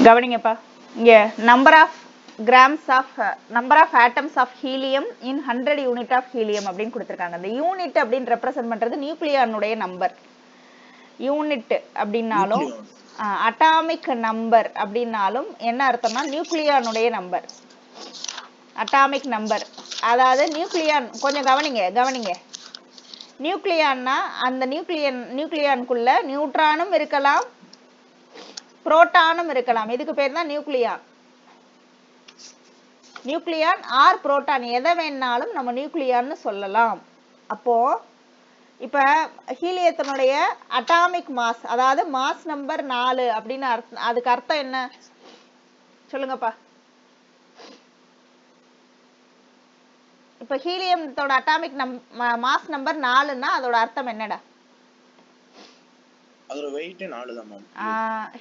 கவனிங்கப்பா, இங்க number of atoms of helium in 100 unit of helium அப்படின்னு கொடுத்திருக்காங்க. இந்த யூனிட் அப்படின்னு ரெப்ரசென்ட் பண்றது நியூக்ளியானுடைய நம்பர். யூனிட் அப்படின்னாலும் அட்டாமிக் நம்பர் அப்படின்னாலும் என்ன அர்த்தம்னா நியூக்ளியானுடைய நம்பர். அட்டாமிக் நம்பர் அதாவது நியூக்ளியான், கொஞ்சம் கவனிங்க. நியூக்ளியான்னா அந்த நியூக்ளியானுக்குள்ள நியூட்ரானும் இருக்கலாம், புரோட்டானும் இருக்கலாம். இதுக்கு பேர் தான் நியூக்ளியான். நியூக்ளியான் ஆர் புரோட்டான் எதை வேணாலும் நம்ம நியூக்ளியான்னு சொல்லலாம். அப்போ இப்ப ஹீலியத்தினுடைய அட்டாமிக் மாஸ், அதாவது மாஸ் நம்பர் 4 அப்படின்னு அதுக்கு அர்த்தம் என்ன சொல்லுங்கப்பா. இப்ப ஹீலியத்தோட அட்டாமிக் மாஸ் நம்பர் 4ன்னா அதோட அர்த்தம் என்னடா? அதோட வெயிட் 4 தான் மேம்.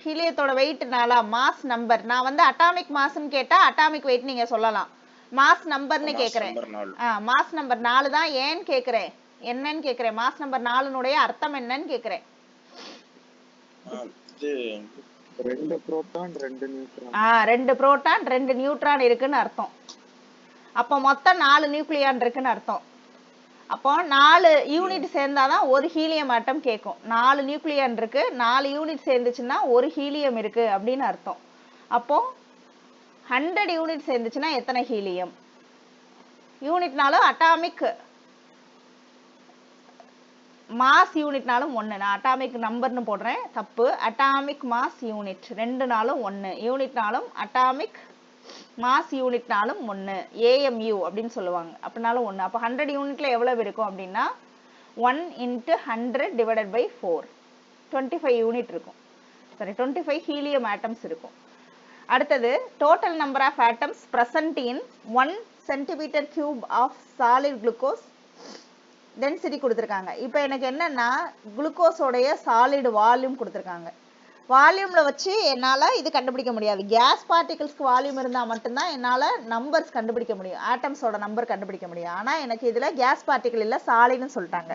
ஹீலியத்தோட வெயிட் 4. மாஸ் நம்பர் நான் வந்து அட்டாமிக் மாஸ்ன்னு கேட்டா அட்டாமிக் வெயிட் நீங்க சொல்லலாம். மாஸ் நம்பர்னு கேக்குறேன். மாஸ் நம்பர் 4 தான். ஏன்னு கேக்குறேன், என்னன்னு கேக்குறேன். மாஸ் நம்பர் 4னுடைய அர்த்தம் என்னன்னு கேக்குறேன். இது 2 புரோட்டான் 2 நியூட்ரான். 2 புரோட்டான் 2 நியூட்ரான் இருக்குன்னு அர்த்தம். அப்போ மொத்தம் 4 நியூக்ளியான் இருக்குன்னு அர்த்தம். அப்போ 4 யூனிட் சேர்ந்தாதான் ஒரு ஹீலியம் ஆட்டம் கேட்கும். 4 நியூக்ளியான் இருக்கு, 4 யூனிட் சேர்ந்துச்சுன்னா ஒரு ஹீலியம் இருக்கு அப்படின்னு அர்த்தம். அப்போ 100 யூனிட் சேர்ந்துச்சுன்னா எத்தனை ஹீலியம்? யூனிட்னாலும் அட்டாமிக் மாஸ் யூனிட்னாலும் 1. நான் அட்டாமிக் நம்பர்னு போடுறேன், தப்பு. அட்டாமிக் மாஸ் யூனிட் 2னாலும் 1, யூனிட்னாலும் அட்டாமிக் மாஸ் யூனிட்னாலும் 1, AMU அப்படின்னு சொல்லுவாங்க. அப்படினாலும் 1. அப்போ 100 யூனிட்ல எவ்வளவு இருக்கும் அப்படின்னா 1 × 100 / 4, 25 யூனிட் இருக்கும். சரி, 25 ஹீலியம் ஆட்டம்ஸ் இருக்கும். அடுத்தது total number of atoms present in 1 cm³ of solid glucose density கொடுத்துருக்காங்க. இப்போ எனக்கு என்னன்னா குளுக்கோஸோடைய சாலிட் வால்யூம் கொடுத்துருக்காங்க. வால்யூம்ல வச்சு என்னால் இது கண்டுபிடிக்க முடியாது. கேஸ் பார்ட்டிகிள்ஸ்க்கு வால்யூம் இருந்தால் மட்டும்தான் என்னால் நம்பர்ஸ் கண்டுபிடிக்க முடியும், ஆட்டம்ஸோட நம்பர் கண்டுபிடிக்க முடியும். ஆனால் எனக்கு இதில் கேஸ் பார்ட்டிகிள் இல்லை, சாலிட்னு சொல்லிட்டாங்க.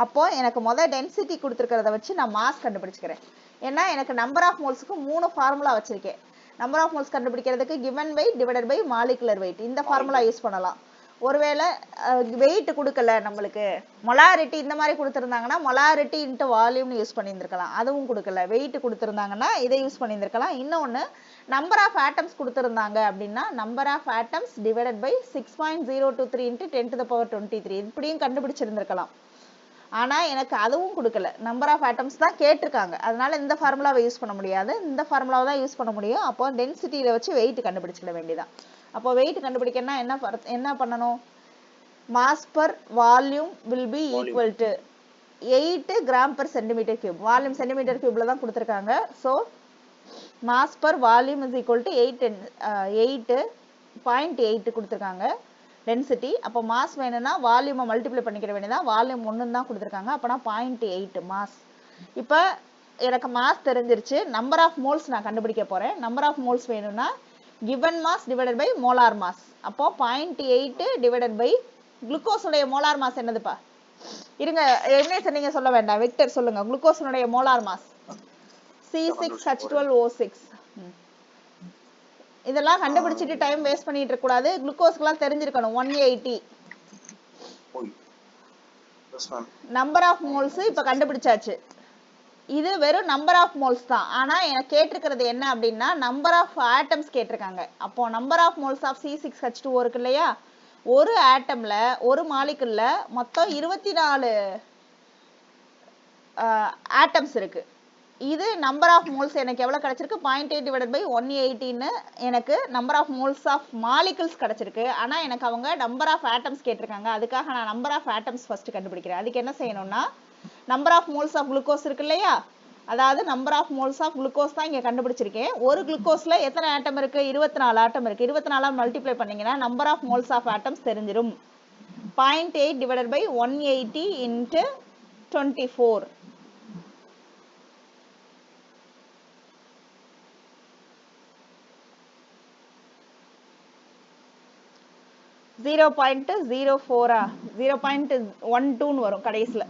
அப்போது எனக்கு முதல் டென்சிட்டி கொடுத்துருக்கிறத வச்சு நான் மாஸ் கண்டுபிடிச்சிக்கிறேன். ஏன்னா எனக்கு நம்பர் ஆஃப் மோல்ஸுக்கு 3 ஃபார்முலா வச்சுருக்கேன். நம்பர் ஆஃப் மோல்ஸ் கண்டுபிடிக்கிறதுக்கு கிவன் வெயிட் / மாலிகுலர் வெயிட், இந்த ஃபார்முலா யூஸ் பண்ணலாம். ஒருவேளை வெயிட் கொடுக்கல, நம்மளுக்கு மொலாரிட்டி இந்த மாதிரி கொடுத்துருந்தாங்கன்னா மொலாரிட்டி இன்ட்டு வால்யூம்னு யூஸ் பண்ணியிருந்திருக்கலாம். அதுவும் கொடுக்கல. வெயிட் கொடுத்துருந்தாங்கன்னா இதை யூஸ் பண்ணியிருந்திருக்கலாம். இன்னொன்று நம்பர் ஆஃப் ஆட்டம்ஸ் கொடுத்துருந்தாங்க அப்படின்னா நம்பர் ஆஃப் ஆட்டம்ஸ் / 6.023 × 10⁻23 இப்படியும் கண்டுபிடிச்சிருந்திருக்கலாம். ஆனால் எனக்கு அதுவும் கொடுக்கல. நம்பர் ஆஃப் ஆட்டம்ஸ் தான் கேட்டிருக்காங்க. அதனால இந்த ஃபார்முலாவை யூஸ் பண்ண முடியாது, இந்த ஃபார்முலாவை தான் யூஸ் பண்ண முடியும். அப்போ டென்சிட்டியில் வச்சு வெயிட் கண்டுபிடிச்சிட வேண்டியதான். அப்போ வெயிட் கண்டுபிடிக்கணும்னா என்ன பண்ணணும்? Mass per volume will be equal to 8 g/cm³. Volume centimetre தான் கொடுத்துருக்காங்க. So mass per volume is equal to 8.8 கொடுத்துருக்காங்க டென்சிட்டி. அப்போ மாஸ் வேணும்னா வால்யூமை மல்டிப்ளை பண்ணிக்கிற வேண்டியதான். வால்யூம் 1 தான் கொடுத்துருக்காங்க, அப்போனா 0.8 மாஸ். இப்போ எனக்கு மாஸ் தெரிஞ்சிருச்சு. நம்பர் ஆஃப் மோல்ஸ் நான் கண்டுபிடிக்க போகிறேன். நம்பர் ஆஃப் மோல்ஸ் வேணும்னா given mass / molar mass. அப்போ 0.8 / குளுக்கோஸுடைய மோலார் மாஸ் என்னதுப்பா? இருங்க, என்ன நீங்க சொல்ல வேண்டாம், விக்டர் சொல்லுங்க. குளுக்கோஸுடைய மோலார் மாஸ் C6H12O6. இதெல்லாம் கண்டுபிடிச்சிட்டு டைம் வேஸ்ட் பண்ணிட்டு இருக்க கூடாது. குளுக்கோஸ்க்குலாம் தெரிஞ்சிருக்கணும். 180 நம்பர் ஆஃப் மோல்ஸ் இப்போ கண்டுபிடிச்சாச்சு. இது வெறும் நம்பர் ஆஃப் மோல்ஸ் தான். ஆனால் எனக்கு கேட்டிருக்கிறது என்ன அப்படின்னா நம்பர் ஆஃப் ஆட்டம்ஸ் கேட்டிருக்காங்க. அப்போ number of moles of C6H2O இருக்கு இல்லையா, ஒரு ஆட்டம்ல ஒரு மாலிகுல்ல மொத்தம் 24 ஆட்டம்ஸ் இருக்கு. இது நம்பர் ஆஃப் மோல்ஸ் எனக்கு எவ்வளோ கிடைச்சிருக்கு? 0.8 / 180ன்னு எனக்கு number of moles of molecules கிடைச்சிருக்கு. ஆனால் எனக்கு அவங்க நம்பர் ஆஃப் ஆட்டம்ஸ் கேட்டிருக்காங்க. அதுக்காக நான் நம்பர் ஆஃப் ஆட்டம்ஸ் ஃபர்ஸ்ட் கண்டுபிடிக்கிறேன். அதுக்கு என்ன செய்யணும்னா number of moles of glucose இருக்கு இல்லையா, அதாவது number of moles of glucose தான் இங்கே கண்டுபிடிச்சிருக்கேன். ஒரு குளுக்கோஸ்ல எத்தனை ஆட்டம் இருக்கு? 24 ஆட்டம் இருக்கு. 24 மல்டிப்ளை பண்ணீங்கன்னா number of moles of atoms தெரிஞ்சிடும். 0.8 / 180 × 24. 0.04 0.12 வரும் கடைசியில்.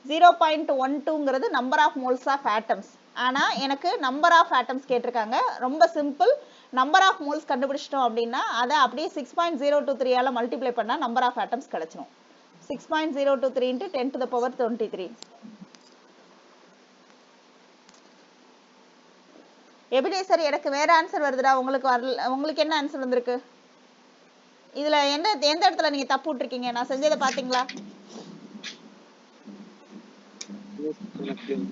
0.12ங்கிறது number of moles of atoms. ஆனா எனக்கு நம்பர் ஆஃப் ஆட்டம்ஸ் கேட்டிருக்காங்க. ரொம்ப சிம்பிள். நம்பர் ஆஃப் மோல்ஸ் கண்டுபிடிச்சிட்டோம் அப்படின்னா அதை அப்படியே 6.023 மல்டிப்ளை பண்ணா நம்பர் ஆஃப் ஆட்டம்ஸ் கிடைச்சிடும். 6.023 into 10 to the power 23. Ebenezer எனக்கு வேற ஆன்சர் வருதுடா, உங்களுக்கு வரல. உங்களுக்கு என்ன ஆன்சர் வந்திருக்கு? இதுல எந்த இடத்துல நீங்க தப்பு விட்டுருக்கீங்க? நான் செஞ்சதை பாத்தீங்களா?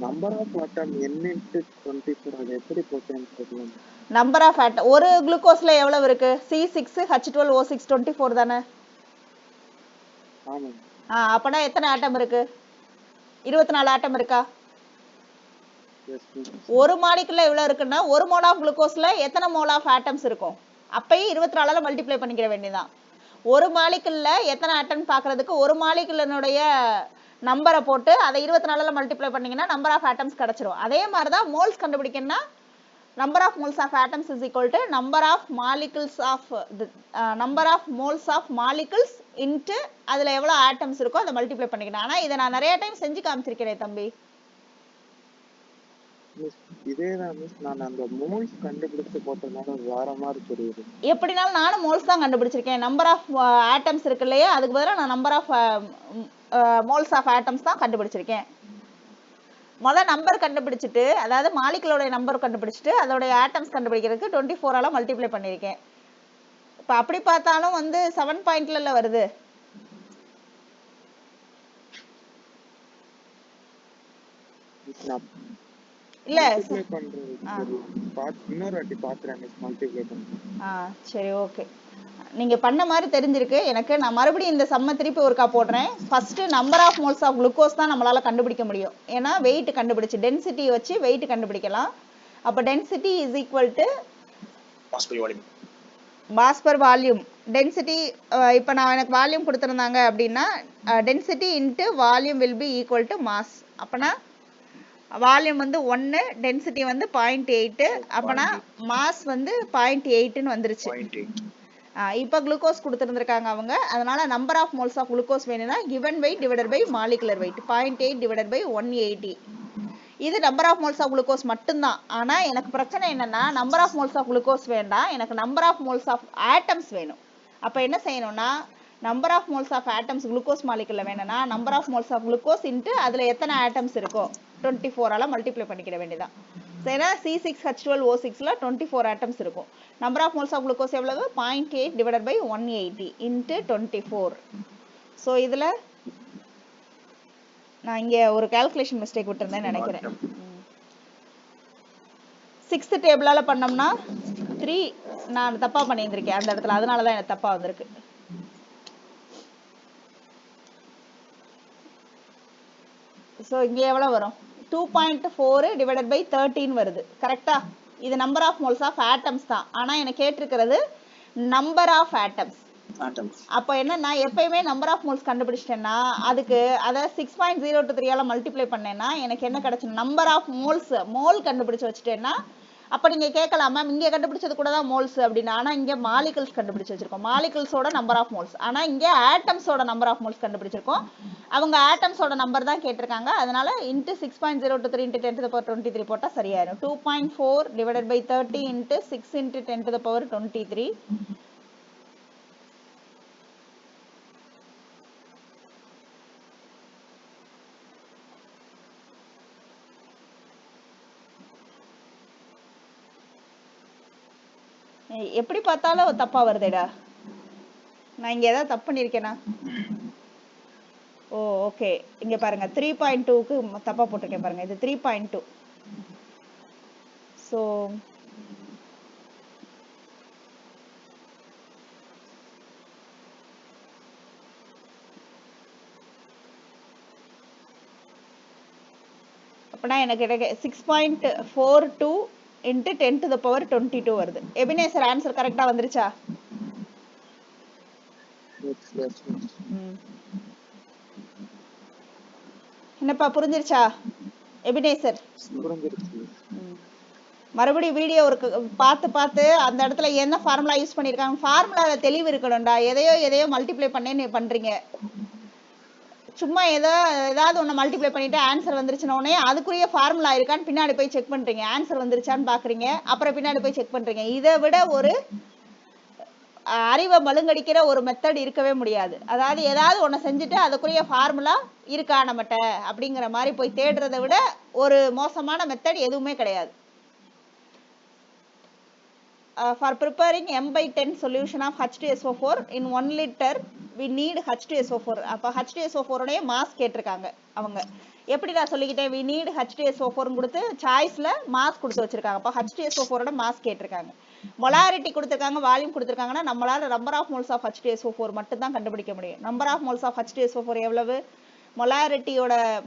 Number of atom n into 24 அது எப்படி போட்டேன்னு தெரியல. நம்பர் ஆஃப் ஆட்டம் ஒரு குளுக்கோஸ்ல எவ்வளவு இருக்கு? C6H12O6 24 தானே? ஆமா. அப்பனா எத்தனை ஆட்டம் இருக்கு? 24 ஆட்டம் இருக்கா? ஒரு மாலிகுல்ல எவ்வளவு இருக்குன்னா ஒரு மோல் ஆஃப் குளுக்கோஸ்ல எத்தனை மோல் ஆஃப் ஆட்டம்ஸ் இருக்கும்? அப்பயும் 24 மல்டிப்ளை பண்ணிக்கிற வேண்டியதான். ஒரு மாலிகுல்ல எத்தனை ஆட்டம் பாக்குறதுக்கு ஒரு மாலிகுலினுடைய நம்பரை போட்டு அதை 24 மல்டிப்ளை பண்ணீங்கன்னா நம்பர் ஆஃப் ஆட்டம்ஸ் கிடைச்சிரும். அதே மாதிரி தான் மோல்ஸ் கண்டுபிடிக்கணும்னா number of moles of atoms is equal to number of molecules of number of moles of molecules into அதுல எவ்வளவு ஆட்டம்ஸ் இருக்கோ அதை மல்டிப்ளை பண்ணிக்கணும். ஆனா இதை நான் நிறைய டைம் செஞ்சு காமிச்சிருக்கேன் தம்பி. இதேதான் மிஸ், நான் அந்த மோல்ஸ் கண்டுபிடிச்சு போட்டதுனால வேற மாதிரி தெரியுது. எப்படினாலும் நானும் மோல்ஸ் தான் கண்டுபிடிச்சிருக்கேன். நம்பர் ஆஃப் ஆட்டம்ஸ் இருக்கு இல்லையா, அதுக்கு பதிலாக நான் number of moles of atoms தான் கண்டுபிடிச்சிருக்கேன். முதல் நம்பர் கண்டுபிடிச்சிட்டு, அதாவது மாலிகுலோட நம்பர் கண்டுபிடிச்சிட்டு அதோடைய ஆட்டம்ஸ் கண்டுபிடிக்கிறதுக்கு 24 மல்டிப்ளை பண்ணியிருக்கேன். இப்போ அப்படி பார்த்தாலும் 7 பாயிண்ட்ல வருது. இல்ல இன்னொரு வாட்டி பாக்குறேன் மல்டிப்ளை பண்ணி. சரி, ஓகே. நீங்க பண்ண மாதிரி தெரிஞ்சிருக்கு எனக்கு. நான் மறுபடியும் இந்த சம்ம திருப்பி ஒருக்கா போடுறேன். First number of moles of glucose தான் நம்மளால கண்டுபிடிக்க முடியும். ஏன்னா வெயிட் கண்டுபிடிச்சு டென்சிட்டி வச்சு வெயிட் கண்டுபிடிக்கலாம். அப்ப density is equal to mass per volume. Density இப்போ நான் எனக்கு வால்யூம் கொடுத்துருந்தாங்க அப்படின்னா density into volume will be equal to mass. அப்பனா வால்யூம் 1, டென்சிட்டி 0.8, அப்பனா மாஸ் 0.8ன்னு வந்துருச்சு. இப்போ குளுக்கோஸ் கொடுத்துருந்துருக்காங்க அவங்க. அதனால number of moles of glucose வேணும்னா given weight divided by molecular weight 0.8 divided by 180. இது number of moles of glucose மட்டும்தான். ஆனா எனக்கு பிரச்சனை என்னன்னா number of moles of glucose வேண்டாம், எனக்கு number of moles of atoms வேணும். அப்ப என்ன செய்யணும்னா number of moles of atoms glucose மாலிகுல்ல வேணும்னா number of moles of glucose into அதுல எத்தனை ஆட்டம்ஸ் இருக்கோ 24 மல்டிப்ளை பண்ணிக்கிற வேண்டியதான். ஏன்னா C6H12O6ல 24 ஆட்டம்ஸ் இருக்கும். Number of moles of glucose எவ்வளவு? 0.8 டிவைடட் பை 180 இன்ட்டு 24. ஸோ இதுல நான் இங்க ஒரு கால்குலேஷன் மிஸ்டேக் விட்டுருந்தேன்னு நினைக்கிறேன். 6th டேபிளால பண்ணோம்னா 3 நான் தப்பா பண்ணியிருந்திருக்கேன் அந்த இடத்துல, அதனாலதான் எனக்கு தப்பா வந்திருக்கு. ஸோ இங்க எவ்வளவு வரும்? 2.4 டிவைடட் பை 13 வருது. கரெக்டா? இது number of moles of atoms தான். ஆனா எனக்கு கேட்டிருக்கிறது நம்பர் ஆஃப் ஆட்டம்ஸ். அப்போ என்னன்னா எப்பயுமே நம்பர் ஆஃப் மோல்ஸ் கண்டுபிடிச்சிட்டேன்னா அதுக்கு அதை 6.023 மல்டிப்ளை பண்ணேன்னா எனக்கு என்ன கிடைச்சிடும்? Number of moles. மோல் கண்டுபிடிச்சு வச்சுட்டேன்னா அப்ப நீங்க கேட்கலாம் மேம் இங்க கண்டுபிடிச்சது கூட தான் மோல்ஸ் அப்படின்னா. ஆனா இங்க மாலிகுல்ஸ் கண்டுபிடிச்சு வச்சிருக்கோம். மாலிகுல்ஸோட நம்பர் ஆஃப் மோல்ஸ். ஆனா இங்க ஆட்டம்ஸோட நம்பர் ஆஃப் மோல்ஸ் கண்டுபிடிச்சிருக்கோம். அவங்க ஆட்டம்ஸோட நம்பர் தான் கேட்டிருக்காங்க. அதனால into 6.023 into 10 to the power 23 போட்டா சரியாயிரும். 2.4 divided by 30 into 6 into 10 to the power 23. எப்படி பார்த்தாலும் தப்பா வருதேடா. நான் இங்க ஏதாவது தப்பு பண்ணிருக்கேனா? ஓ ஓகே, இங்க பாருங்க 3.2க்கு தப்பா போட்டிருக்கேன் பாருங்க. இது 3.2. ஸோ அப்பனா எனக்கு 6.42 இன்ட்டு 10 to the power 22 வருது. எபினேசர் ஆன்சர் கரெக்டா வந்துருச்சா? என்னப்பா புரிஞ்சிருச்சா எபினேசர்? மறுபடியும் வீடியோ பார்த்து அந்த இடத்துல என்ன ஃபார்முலா யூஸ் பண்ணிருக்காங்க, ஃபார்முலால தெளிவு இருக்கணும்டா. எதையோ மல்டிப்ளை பண்ணேன்னு பண்றீங்க. சும்மா ஏதாவது ஒன்று மல்டிப்ளை பண்ணிட்டு ஆன்சர் வந்துருச்சுன உடனே அதுக்குரிய ஃபார்முலா இருக்கான்னு பின்னாடி போய் செக் பண்றீங்க, ஆன்சர் வந்துருச்சான்னு பாக்குறீங்க, அப்புறம் பின்னாடி போய் செக் பண்றீங்க. இதை விட ஒரு அறிவை மழுங்கடிக்கிற ஒரு மெத்தட் இருக்கவே முடியாது. அதாவது ஏதாவது ஒன்று செஞ்சுட்டு அதுக்குரிய ஃபார்முலா இருக்கா நம்மகிட்ட அப்படிங்கிற மாதிரி போய் தேடுறதை விட ஒரு மோசமான மெத்தட் எதுவுமே கிடையாது. For preparing m/10 solution of H2SO4 in 1 liter we need H2SO4. அப்ப H2SO4 உடைய மாஸ் கேட்டிருக்காங்க. அவங்க எப்படி நான் சொல்லிக்கிட்டேன், we need H2SO4 கொடுத்து சாய்ஸ்ல மாஸ் கொடுத்து வச்சிருக்காங்க. அப்ப H2SO4 ஓட மாஸ் கேட்டிருக்காங்க. மொலாரிட்டி கொடுத்திருக்காங்க, வால்யூம் கொடுத்திருக்காங்கன்னா நம்மளால number of moles of H2SO4 மட்டும் தான் கண்டுபிடிக்க முடியும். Number of moles of H2SO4 எவ்வளவு?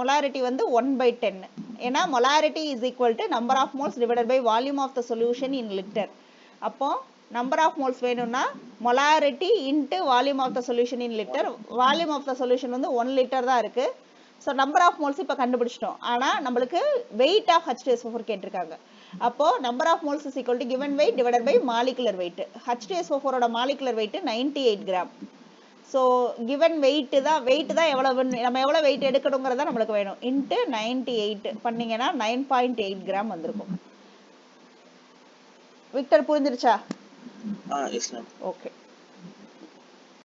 மொலாரிட்டி வந்து 1/10. ஏன்னா molarity is equal to number of moles divided by volume of the solution in litre. அப்போ நம்பர் ஆஃப் மோல்ஸ் வேணும்னா molarity into volume of the solution in litre. Volume of the solution வந்து 1 litre தான் இருக்கு. So number of moles இப்போ கண்டுபிடிச்சிட்டோம். ஆனால் நம்மளுக்கு weight of H2SO4 கேட்டிருக்காங்க. அப்போ number of moles is equal to given weight divided by molecular weight. H2SO4 ஓட molecular weight 98 gram. So given weight தான் எவ்வளவு, நம்ம எவ்வளோ வெயிட் எடுக்கணுங்கிறதா நம்மளுக்கு வேணும். இன்ட்டு 98 பண்ணீங்கன்னா 9.8 கிராம் வந்திருக்கும். விக்டர் புரிஞ்சிருச்சா? Yes ma'am. ஓகே.